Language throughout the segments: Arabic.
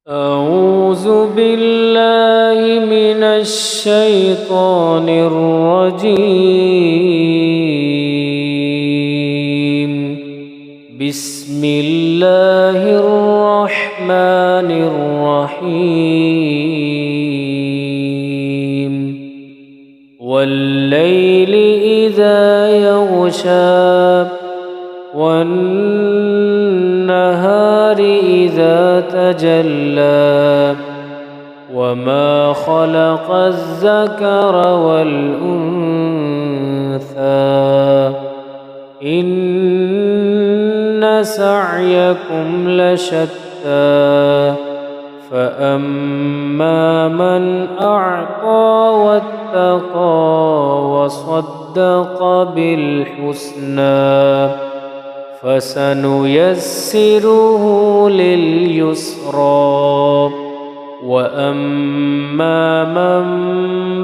أعوذ بالله من الشيطان الرجيم. بسم الله الرحمن الرحيم. والليل إذا يغشى والنهار إذا تجلى وما خلق الذكر والأنثى إن سعيكم لشتى فأما من أعطى واتقى وصدق بالحسنى فسنيسره لليسرى وأما من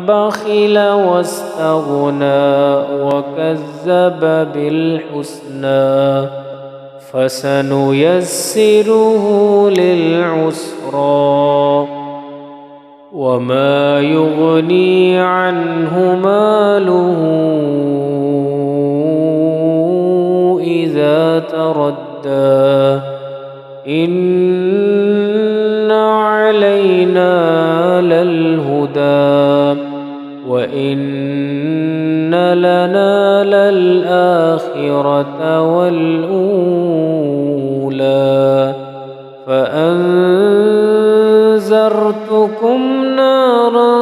بخل واستغنى وكذب بالحسنى فسنيسره للعسرى وما يغني عنه ماله إذا تردى إن علينا للهدى وإن لنا للآخرة والأولى فأنذرتكم نارا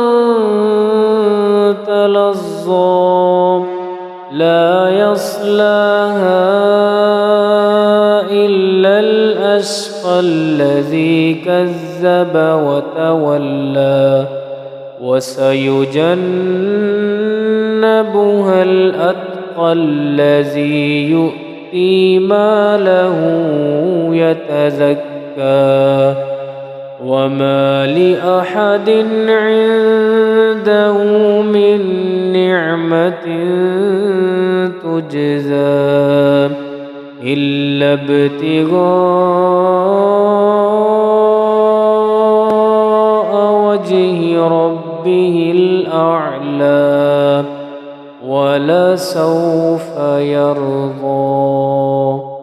تلظى لا يصلاها إلا الأشقى الذي كذب وتولى وسيجنبها الأتقى الذي يؤتي ماله يتزكى وما لأحد عنده من نعمة تجزى إلا ابتغاء وجه ربه الأعلى ولسوف يرضى.